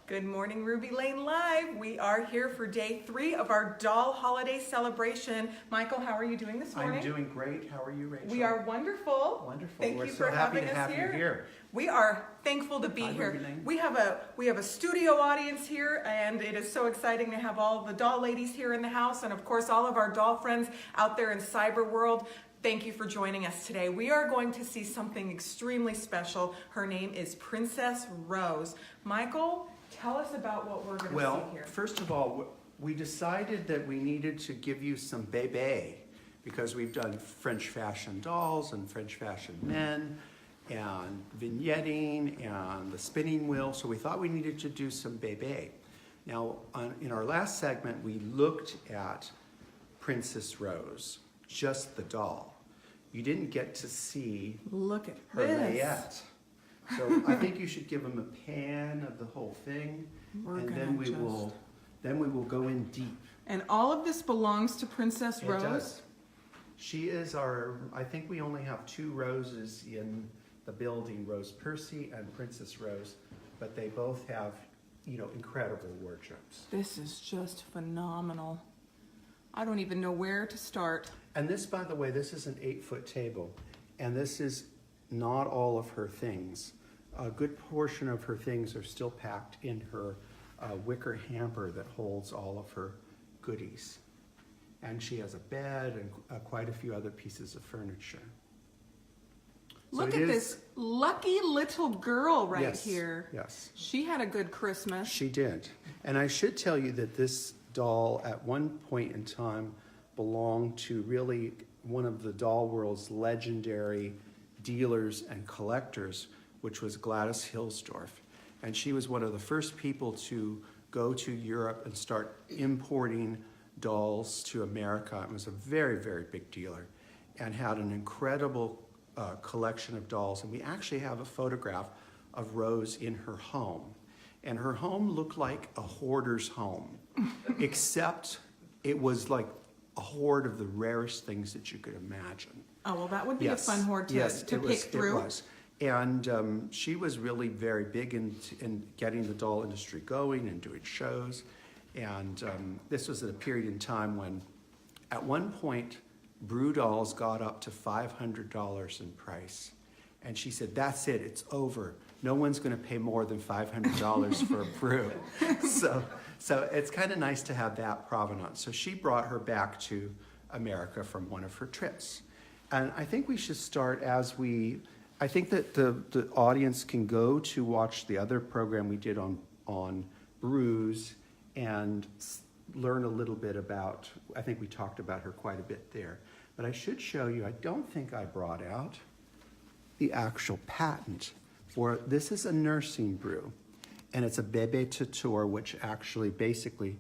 Good morning, Ruby Lane Live. We are here for day 3 of our doll holiday celebration. Michael, how are you doing this morning? I'm doing great. How are you, Rachel? We are wonderful. Wonderful. Thank We're you so for happy having to us have you here. We are thankful to be Hi, here. Ruby Lane. We have a studio audience here, and it is so exciting to have all the doll ladies here in the house, and of course all of our doll friends out there in cyber world. Thank you for joining us today. We are going to see something extremely special. Her name is Princess Rose. Michael, tell us about what we're going to see here. Well, first of all, we decided that we needed to give you some Bebe because we've done French fashion dolls and French fashion men and vignetting and the spinning wheel. So we thought we needed to do some Bebe. Now, in our last segment, we looked at Princess Rose, just the doll. You didn't get to see Look at her this. layette. So I think you should give them a pan of the whole thing, and then we will go in deep. And all of this belongs to Princess Rose? It does. She is I think we only have 2 roses in the building, Rose Percy and Princess Rose, but they both have, incredible wardrobes. This is just phenomenal. I don't even know where to start. And this, by the way, this is an 8-foot table, and this is not all of her things. A good portion of her things are still packed in her wicker hamper that holds all of her goodies. And she has a bed and quite a few other pieces of furniture. Look at this lucky little girl right Yes, here. yes. She had a good Christmas. She did. And I should tell you that this doll at one point in time belonged to really one of the doll world's legendary dealers and collectors, which was Gladys Hilsdorf. And she was one of the first people to go to Europe and start importing dolls to America. It was a very, very big dealer and had an incredible collection of dolls. And we actually have a photograph of Rose in her home. And her home looked like a hoarder's home, except it was like a hoard of the rarest things that you could imagine. Oh, well, that would be a fun hoard to pick through. It was. And she was really very big in getting the doll industry going and doing shows. And this was at a period in time when, at one point, Bru dolls got up to $500 in price. And she said, that's it, it's over. No one's gonna pay more than $500 for a Bru. So it's kind of nice to have that provenance. So she brought her back to America from one of her trips. And I think we should start I think that the audience can go to watch the other program we did on Brus and learn a little bit about, I think we talked about her quite a bit there. But I should show you, I don't think I brought out the actual patent for, this is a nursing Bru. And it's a Bebe Tutor, which actually basically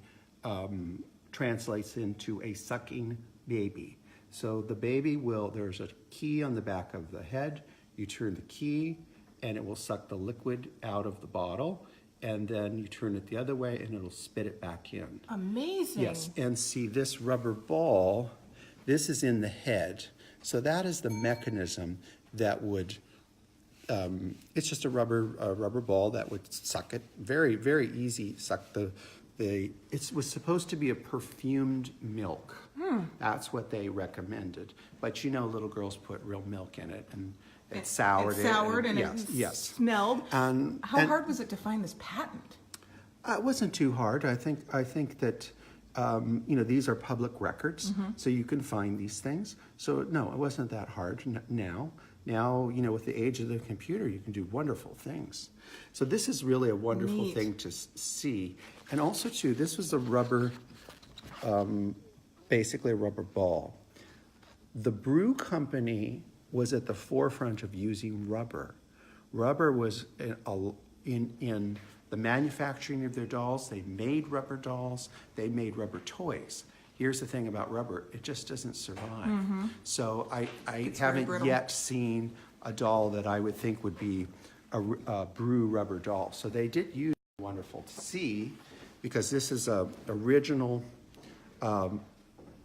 translates into a sucking baby. So the baby there's a key on the back of the head. You turn the key and it will suck the liquid out of the bottle. And then you turn it the other way and it'll spit it back in. Amazing. Yes, and see this rubber ball, this is in the head. So that is the mechanism that would, it's just a rubber ball that would suck it. Very, very easy, suck it was supposed to be a perfumed milk. That's what they recommended. But little girls put real milk in it and it soured it. It smelled. How hard was it to find this patent? It wasn't too hard. I think that these are public records, so you can find these things. So no, it wasn't that hard. Now, with the age of the computer, you can do wonderful things. So this is really a wonderful thing to see. And also too, this was a rubber, basically a rubber ball. The Bru company was at the forefront of using rubber. Rubber was in the manufacturing of their dolls. They made rubber dolls. They made rubber toys. Here's the thing about rubber, it just doesn't survive. So I haven't yet seen a doll that I would think would be a Bru rubber doll. So they did use wonderful to see, because this is a original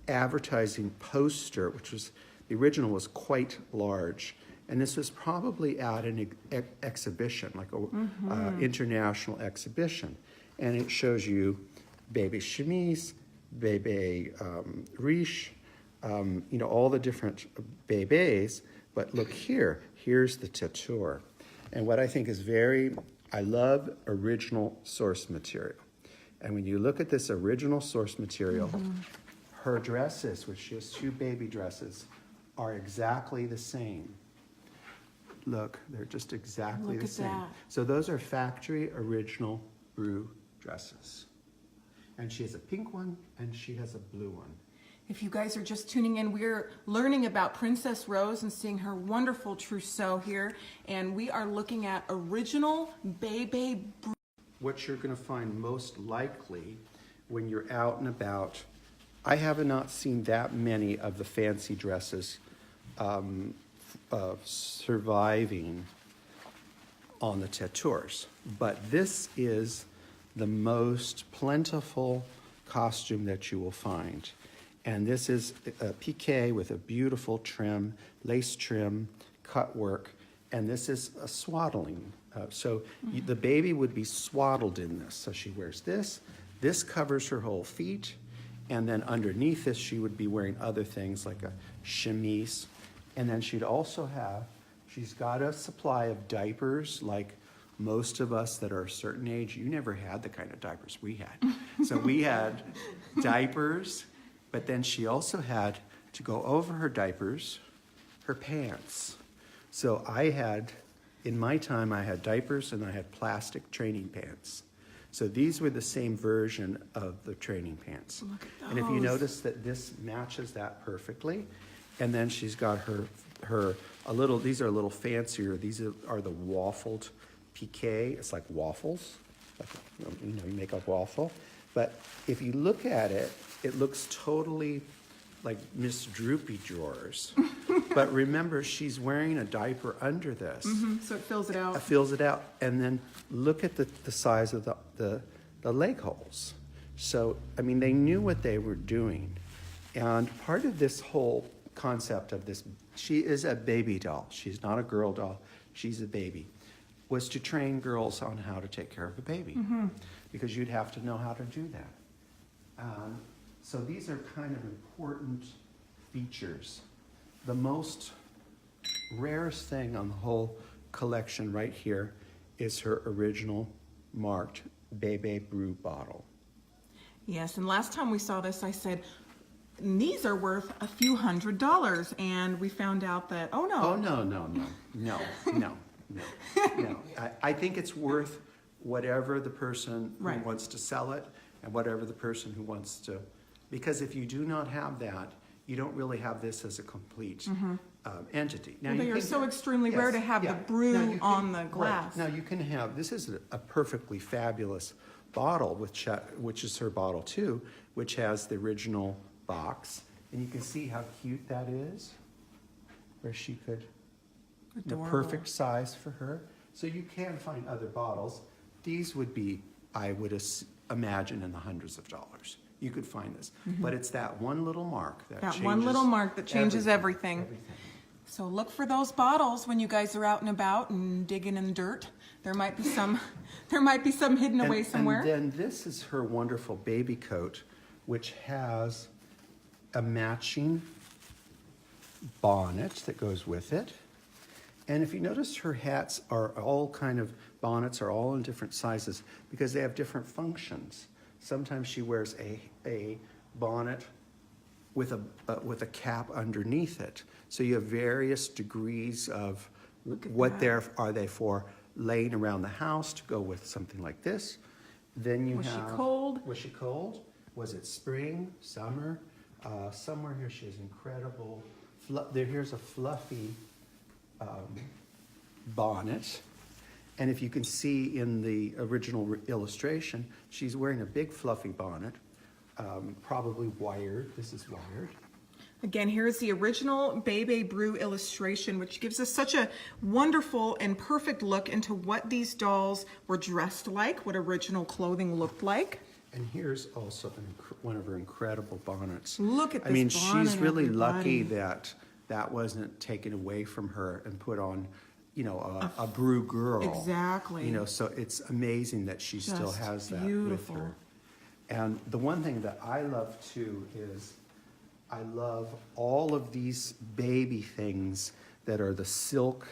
advertising poster, which was, the original was quite large. And this was probably at an exhibition, like a international exhibition. And it shows you Bebe chemise, Bebe riche, you know, all the different Bebes. But look here, here's the tattoo. And what I think is I love original source material. And when you look at this original source material, her dresses, which she has 2 baby dresses, are exactly the same. Look, they're just exactly the same. That. So those are factory original Bru dresses. And she has a pink one and she has a blue one. If you guys are just tuning in, we're learning about Princess Rose and seeing her wonderful trousseau here. And we are looking at original Bebe Bru. What you're going to find most likely when you're out and about, I have not seen that many of the fancy dresses surviving on the tattoos. But this is the most plentiful costume that you will find. And this is a piqué with a beautiful trim, lace trim, cut work, and this is a swaddling. The baby would be swaddled in this. So she wears this. This covers her whole feet, and then underneath this she would be wearing other things like a chemise. And then she's got a supply of diapers like most of us that are a certain age. You never had the kind of diapers we had. So we had diapers. But then she also had to go over her diapers, her pants. So in my time, I had diapers and I had plastic training pants. So these were the same version of the training pants. Look at those. And if you notice that this matches that perfectly, and then she's got these are a little fancier. These are the waffled piqué. It's like waffles, like, you make a waffle. But if you look at it, it looks totally like Miss Droopy Drawers. But remember, she's wearing a diaper under this. So it fills it out. It fills it out. And then look at the size of the leg holes. So, I mean, they knew what they were doing. And part of this whole concept of this, she is a baby doll. She's not a girl doll. She's a baby. Was to train girls on how to take care of a baby. Because you'd have to know how to do that. So these are kind of important features. The most rarest thing on the whole collection right here is her original marked Bebe Bru bottle. Yes, and last time we saw this, I said, these are worth a few $100s, and we found out that, oh no. Oh, no. I think it's worth whatever the person who Right. wants to sell it and whatever the person who wants to, because if you do not have that, you don't really have this as a complete entity. Now, Well, they are so extremely rare to have the Bru Now, you on the glass. Right. Now you can have, this is a perfectly fabulous bottle, which is her bottle too, which has the original box. And you can see how cute that is, where she could, the Adorable. perfect size for her. So you can find other bottles. These would be, I would imagine, in the hundreds of dollars. You could find this. But it's that one little mark that changes one little mark that changes everything. So look for those bottles when you guys are out and about and digging in dirt. There might be some hidden away somewhere. And then this is her wonderful baby coat, which has a matching bonnet that goes with it. And if you notice, her hats are all bonnets are all in different sizes because they have different functions. Sometimes she wears a bonnet with a cap underneath it. So you have various degrees of what are they for, laying around the house to go with something like this. Then you Was have... she cold? Was she cold? Was it spring, summer? Somewhere here she has incredible... Here's a fluffy bonnet. And if you can see in the original illustration, she's wearing a big fluffy bonnet, probably wired. This is wired. Again, here's the original Bebe Bru illustration, which gives us such a wonderful and perfect look into what these dolls were dressed like, what original clothing looked like. And here's also one of her incredible bonnets. Look at this I mean, bonnet, she's really lucky everybody. that that wasn't taken away from her and put on, you know, a Bru girl. Exactly. You know, so it's amazing that she still Just has that beautiful. with her. And the one thing that I love too is I love all of these baby things that are the silk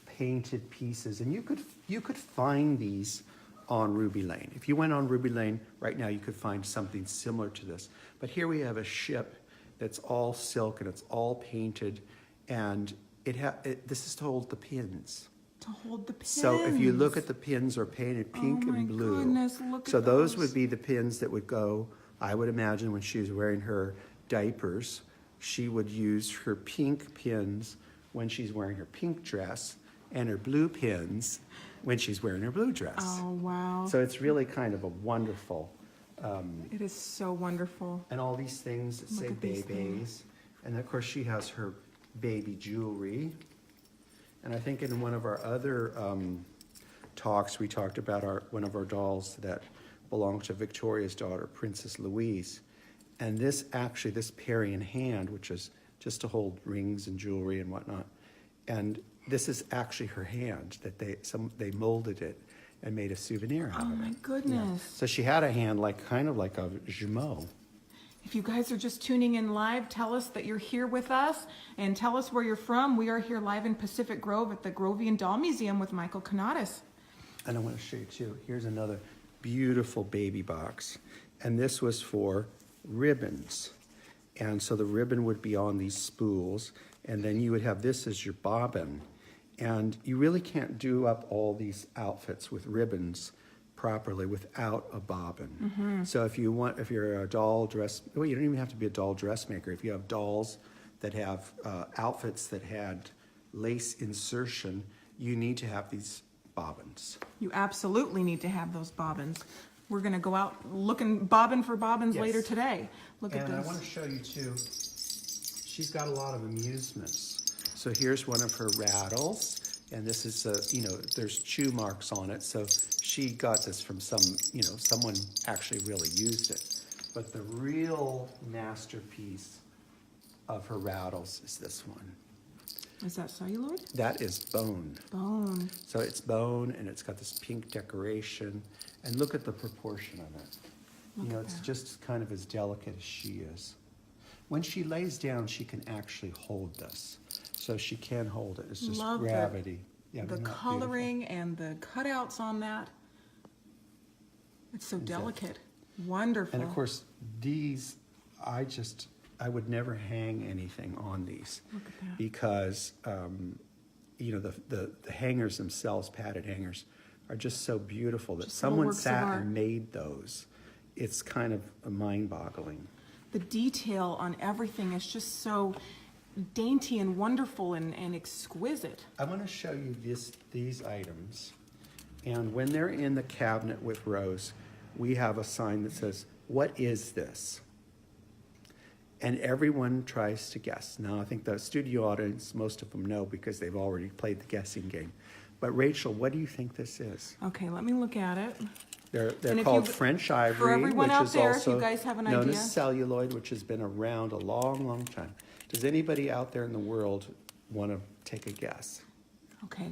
painted pieces. And you could find these on Ruby Lane. If you went on Ruby Lane right now, you could find something similar to this. But here we have a ship that's all silk and it's all painted, and this is to hold the pins. To hold the pins. So if you look at the pins are painted pink and blue. Oh my goodness, look So at those would be the pins that would go, I would imagine when she was wearing her diapers, she would use her pink pins when she's wearing her pink dress and her blue pins when she's wearing her blue dress. Oh, wow. So it's really kind of a wonderful. It is so wonderful. And all these things that Look say at these Bebe's. And of course she has her baby jewelry. And I think in one of our other talks, we talked about one of our dolls that belonged to Victoria's daughter, Princess Louise. And this Parian hand, which is just to hold rings and jewelry and whatnot. And this is actually her hand that they molded it and made a souvenir out of it. Oh my goodness. So she had a hand kind of like a jumeau. If you guys are just tuning in live, tell us that you're here with us and tell us where you're from. We are here live in Pacific Grove at the Grovian Doll Museum with Michael Canadas. And I want to show you too. Here's another beautiful baby box. And this was for ribbons. And so the ribbon would be on these spools. And then you would have this as your bobbin. And you really can't do up all these outfits with ribbons properly without a bobbin. Mm-hmm. So if you're a doll well, you don't even have to be a doll dressmaker. If you have dolls that have outfits that had lace insertion, you need to have these bobbins. You absolutely need to have those bobbins. We're going to go out looking bobbin for bobbins later today. Look at this. And I want to show you too, she's got a lot of amusements. So here's one of her rattles, and this is there's chew marks on it. So she got this from someone actually really used it. But the real masterpiece of her rattles is this one. Is that celluloid? That is bone. Bone. So it's bone, and it's got this pink decoration. And look at the proportion of it. It's just kind of as delicate as she is. When she lays down, she can actually hold this. So she can hold it. It's just gravity. The coloring and the cutouts on that. It's so delicate. Wonderful. And of course, these, I would never hang anything on these. Look at that. Because, the hangers themselves, padded hangers, are just so beautiful that someone sat and made those. It's kind of mind-boggling. The detail on everything is just so dainty and wonderful and exquisite. I want to show you these items. And when they're in the cabinet with Rose, we have a sign that says, "What is this?" And everyone tries to guess. Now, I think the studio audience, most of them know because they've already played the guessing game. But Rachel, what do you think this is? Okay, let me look at it. They're called French ivory, everyone which out is there, if also you guys have an known idea. as celluloid, which has been around a long, long time. Does anybody out there in the world want to take a guess? Okay,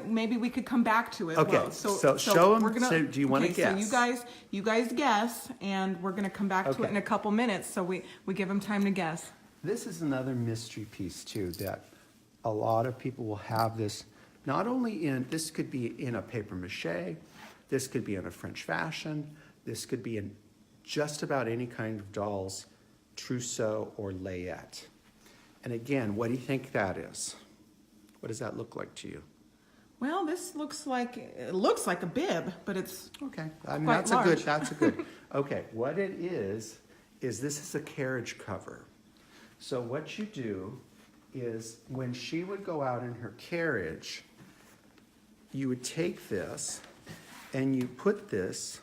maybe we could come back to it. Okay, Well, so show them. So do you want to guess? So you guys guess, and we're going to come back to it in a couple minutes. So we give them time to guess. This is another mystery piece too, that a lot of people will have this. Not only this could be in a paper mache, this could be in a French fashion, this could be in just about any kind of dolls, trousseau or layette. And again, what do you think that is? What does that look like to you? Well, this looks like a bib, but it's okay. I mean, quite large. That's a good. Okay, what it is this is a carriage cover. So what you do is when she would go out in her carriage, you would take this and you put this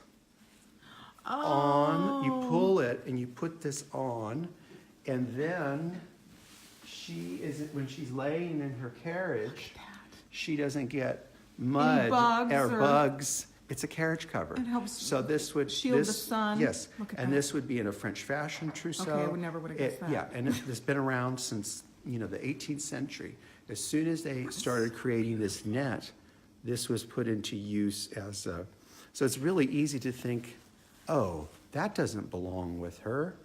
on, you pull it and you put this on, and then when she's laying in her carriage, she doesn't get mud or bugs. It's a carriage cover. It helps. So this would shield the sun. Yes, and this would be in a French fashion trousseau. Okay, I never would have guessed that. Yeah, and it's been around since the 18th century, as soon as they started creating this net, this was put into use as a, so it's really easy to think, oh, that doesn't belong with her.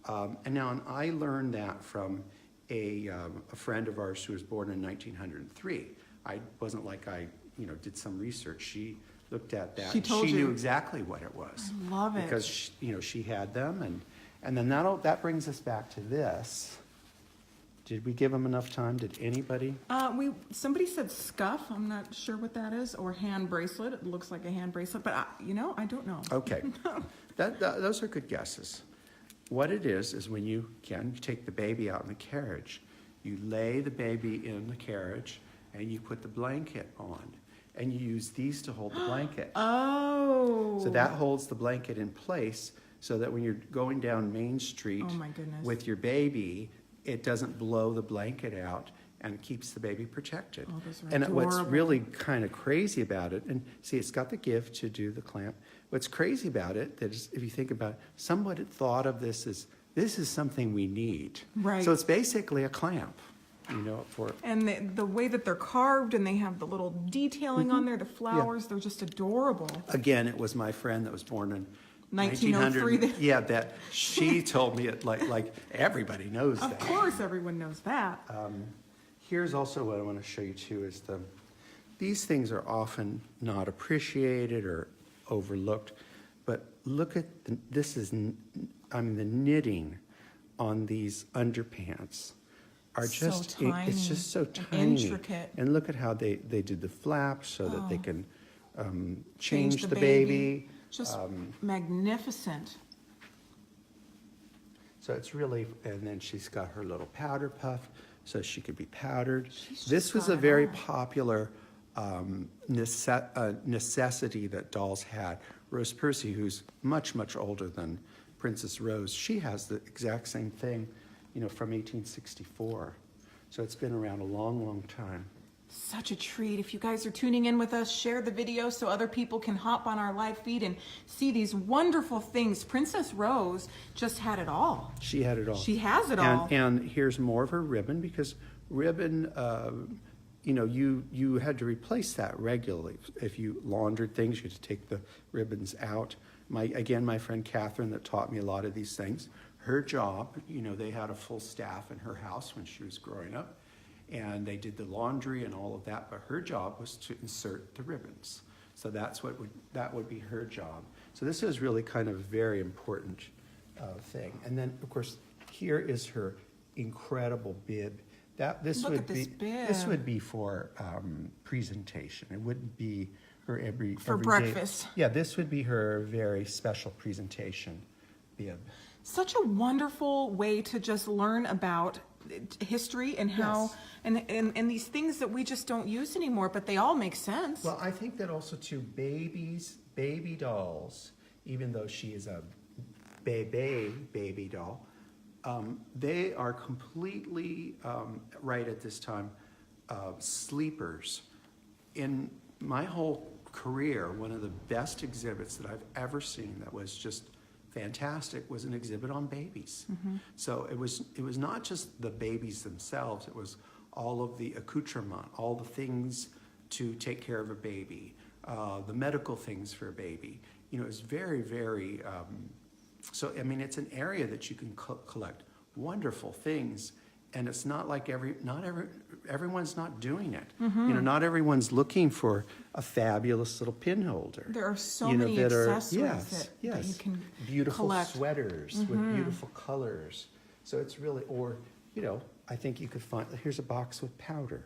And I learned that from a friend of ours who was born in 1903. I wasn't like I, did some research. She looked at that. She told you. Knew exactly what it was. I love it. Because, she had them. And then that brings us back to this. Did we give them enough time? Did anybody? Somebody said scuff. I'm not sure what that is, or hand bracelet. It looks like a hand bracelet, but I don't know. Okay, those are good guesses. What it is when you take the baby out in the carriage, you lay the baby in the carriage and you put the blanket on, and you use these to hold the blanket. Oh. So that holds the blanket in place, so that when you're going down Main Street Oh my goodness. with your baby, it doesn't blow the blanket out and keeps the baby protected. Oh, those are and what's adorable. really kind of crazy about it, and see, it's got the give to do the clamp. What's crazy about it, that is, if you think about it, somebody thought of this as, this is something we need. Right. So it's basically a clamp, for... And the way that they're carved, and they have the little detailing on there, the flowers, they're just adorable. Again, it was my friend that was born in 1903. Yeah, that she told me it like everybody knows that. Of course, everyone knows that. Here's also what I want to show you too is these things are often not appreciated or overlooked, but look at the knitting on these underpants are So just tiny it's just so and tiny, intricate. and look at how they did the flaps so that they can Change change the baby. Just magnificent. So it's really, and then she's got her little powder puff, so she could be powdered. She's This just was got a it very all. popular necessity that dolls had. Rose Percy, who's much, much older than Princess Rose, she has the exact same thing, from 1864. So it's been around a long, long time. Such a treat. If you guys are tuning in with us, share the video so other people can hop on our live feed and see these wonderful things. Princess Rose just had it all. She had it all. She has it all. And here's more of her ribbon, because ribbon, you had to replace that regularly. If you laundered things, you had to take the ribbons out. My friend Catherine that taught me a lot of these things, her job, they had a full staff in her house when she was growing up, and they did the laundry and all of that, but her job was to insert the ribbons. So that would be her job. So this is really kind of a very important thing. And then, of course, here is her incredible bib. This Look at this bib. would be for presentation. It wouldn't be her every day. breakfast. Yeah, this would be her very special presentation bib. Such a wonderful way to just learn about history and how, Yes. and these things that we just don't use anymore, but they all make sense. Well, I think that also too, baby dolls, even though she is a baby doll, they are completely, right at this time, sleepers. In my whole career, one of the best exhibits that I've ever seen that was just fantastic was an exhibit on babies. So it was not just the babies themselves, it was all of the accoutrement, all the things to take care of a baby, the medical things for a baby. It was very, very, it's an area that you can collect wonderful things, and it's not like everyone's not doing it. Not everyone's looking for a fabulous little pin holder. There are so many accessories that you can beautiful collect. sweaters with beautiful colors. So it's really, I think you could find, here's a box with powder.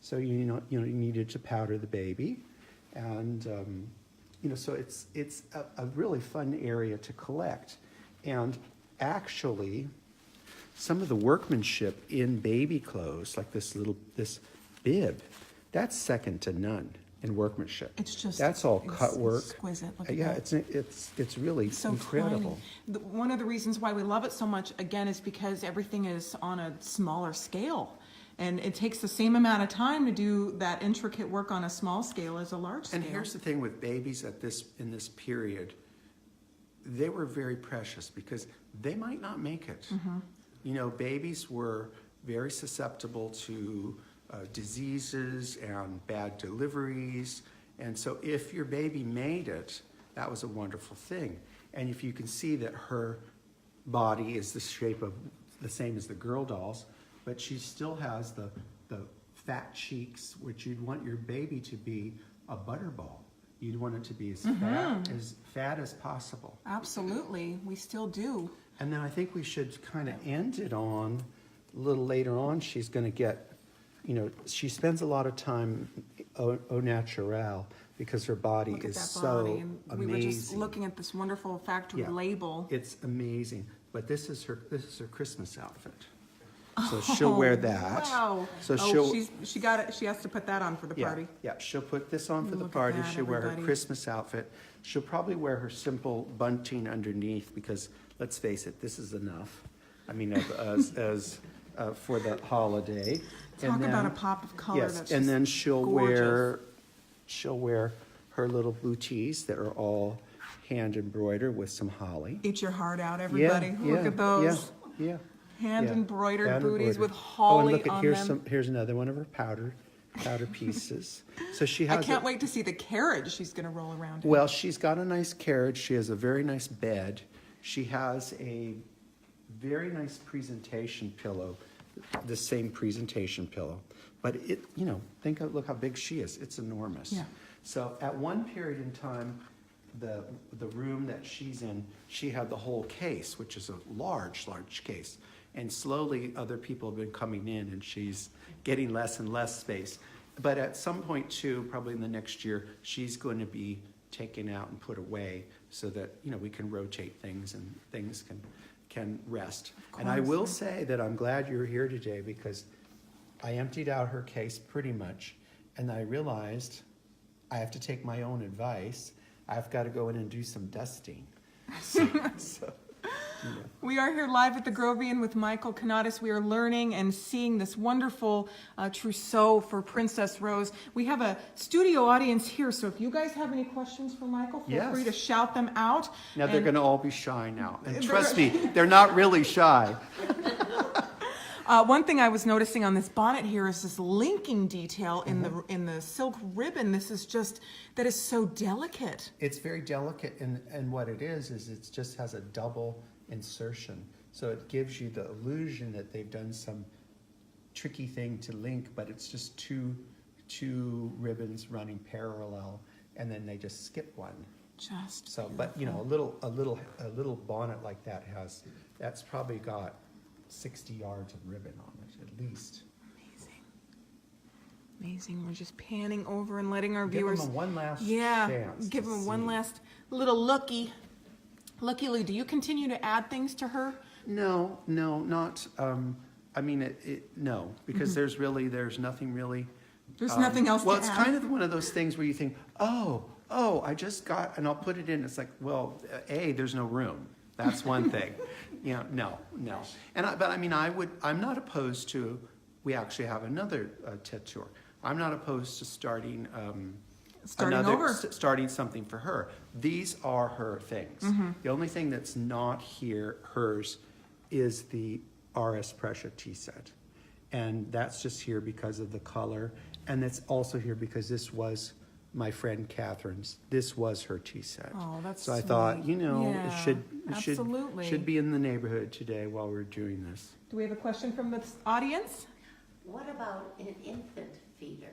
So you needed to powder the baby, and so it's a really fun area to collect. And actually, some of the workmanship in baby clothes, like this bib, that's second to none in workmanship. That's all cut work. Exquisite. Look at Yeah, that. it's really So incredible. One of the reasons why we love it so much, again, is because everything is on a smaller scale. And it takes the same amount of time to do that intricate work on a small scale as a large scale. And here's the thing with babies in this period, they were very precious because they might not make it. Babies were very susceptible to diseases and bad deliveries. And so if your baby made it, that was a wonderful thing. And if you can see that her body is the shape of the same as the girl dolls, but she still has the fat cheeks, which you'd want your baby to be a butterball. You'd want it to be as fat as possible. Absolutely, we still do. And then I think we should kind of end it on, a little later on, she's going to get, she spends a lot of time au naturel because her body Look at is that so body. And amazing. we were just looking at this wonderful factory label. It's amazing. But this is her Christmas outfit. So she'll wear that. Wow. So she got it. She has to put that on for the party. Yeah, she'll put this on for the Look at party. that, She'll wear her everybody. Christmas outfit. She'll probably wear her simple bunting underneath because, let's face it, this is enough. I mean, as for the holiday. Talk about a pop of color. Yes, that's and just then she'll gorgeous. wear her little booties that are all hand embroidered with some holly. Eat your heart out, everybody. Look at those. Yeah. Hand embroidered Hand booties embroidered. with holly and look, on them. Here's another one of her powder pieces. So she has. I can't wait to see the carriage she's going to roll around in. Well, she's got a nice carriage. She has a very nice bed. She has a very nice presentation pillow, the same presentation pillow. But look how big she is. It's enormous. Yeah. So at one period in time, the room that she's in, she had the whole case, which is a large case. And slowly other people have been coming in and she's getting less and less space. But at some point too, probably in the next year, she's going to be taken out and put away so that, we can rotate things and things can rest. And I will say that I'm glad you're here today because I emptied out her case pretty much and I realized I have to take my own advice. I've got to go in and do some dusting. We are here live at the Grovian with Michael Canadas. We are learning and seeing this wonderful trousseau for Princess Rose. We have a studio audience here, so if you guys have any questions for Michael, feel free to shout them out. Now they're going to all be shy now. And trust me, they're not really shy. One thing I was noticing on this bonnet here is this linking detail in the silk ribbon. This is that is so delicate. It's very delicate, and what it is it just has a double insertion. So it gives you the illusion that they've done some tricky thing to link, but it's just two ribbons running parallel, and then they just skip one. But a little bonnet like that's probably got 60 yards of ribbon on it, at least. Amazing. We're just panning over and letting our viewers... Give them one last chance. Give them one last little looky. Lucky Lou, do you continue to add things to her? No, not... no, because there's nothing really... There's nothing else to add? Well, it's kind of one of those things where you think, oh, I just got... And I'll put it in. It's like, well, there's no room. That's one thing. No. I'm not opposed to, we actually have another tattooer. I'm not opposed to starting something for her. These are her things. The only thing that's not hers, is the RS Pressure tea set. And that's just here because of the color. And it's also here because this was my friend Catherine's. This was her tea set. Oh, that's so I sweet. thought, it should be in the neighborhood today while we're doing this. Do we have a question from the audience? What about an infant feeder?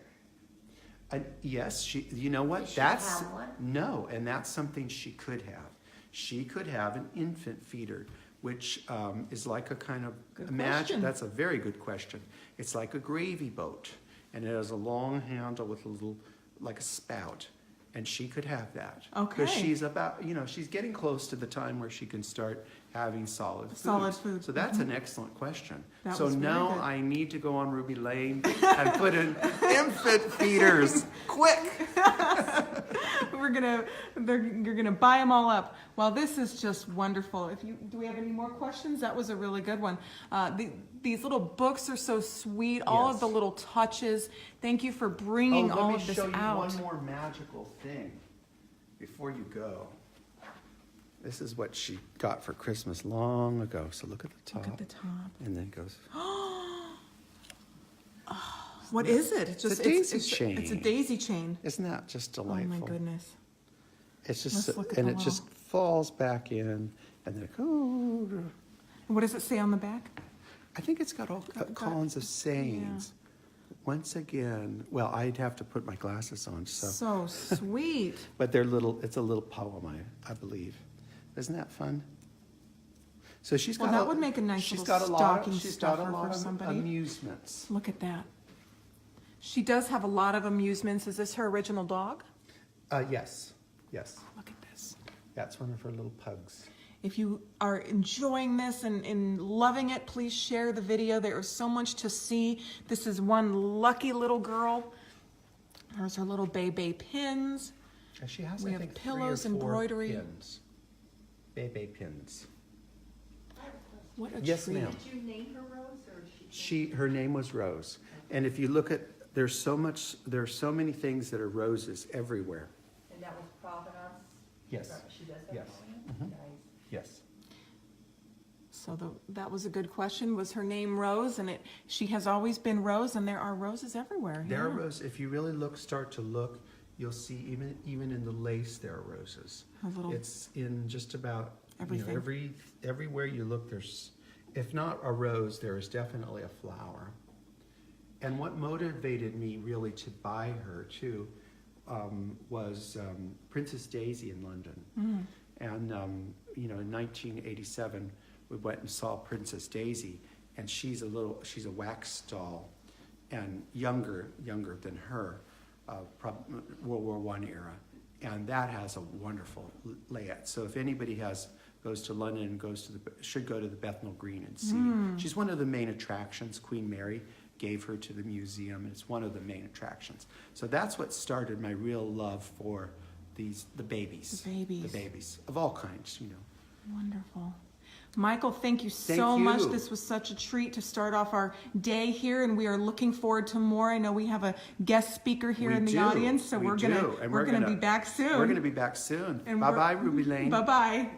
Yes, you know what? Does she have one? No, and that's something she could have. She could have an infant feeder, which is like a kind of question. That's a very good question. It's like a gravy boat, and it has a long handle with a little, like a spout, and she could have that. Okay. Because she's she's getting close to the time where she can start having solid food. So that's an excellent question. So now I need to go on Ruby Lane and put in infant feeders. Quick! You're gonna buy them all up. Well, this is just wonderful. Do we have any more questions? That was a really good one. These little books are so sweet. All of the little touches. Thank you for bringing all of this out. Let me show you one more magical thing before you go. This is what she got for Christmas long ago. So look at the top. Look at the top. And then it goes. What is it? It's a daisy chain. It's a daisy chain. Isn't that just Oh delightful? my goodness. It's just, Let's look at and the it just falls back in, and then What does it say on the back? I think it's got all kinds of sayings. Once again, well, I'd have to put my glasses on, So sweet. but it's a little poem, I believe. Isn't that fun? So she's Well, got that would make a nice she's little got a lot, stocking she's got a stuffer lot for of somebody. amusements. Look at that. She does have a lot of amusements. Is this her original dog? Yes, yes. Look at this. That's one of her little pugs. If you are enjoying this and loving it, please share the video. There is so much to see. This is one lucky little girl. There's her little Bebe pins. She has, We I have think, pillows, 3 or 4 embroidery. pins. Bebe pins. What a Yes, treat. ma'am. Did you name her Rose, or is she? Her name was Rose. And if you look at, there's so many things that are roses everywhere. And that was Provenance? Yes. She does have Yes. volume? Mhm. Nice. Yes. So that was a good question. Was her name Rose? And she has always been Rose, and there are roses everywhere. There are Yeah. roses. If you really start to look, you'll see even in the lace there are roses. Her little It's in just about everything. everywhere you look. There's, if not a rose, there is definitely a flower. And what motivated me really to buy her too was Princess Daisy in London. Mm. And in 1987, we went and saw Princess Daisy, and she's a wax doll, and younger than her, World War I era, and that has a wonderful layout. So if anybody goes to London and should go to the Bethnal Green and see. She's one of the main attractions. Queen Mary gave her to the museum, and it's one of the main attractions. So that's what started my real love for the babies. The babies. The babies of all kinds, Wonderful. Michael, thank you Thank so much. you. This was such a treat to start off our day here, and we are looking forward to more. I know we have a guest speaker here in the audience, so we're gonna be back soon. We're gonna be back soon. And Bye bye, Ruby Lane. Bye bye.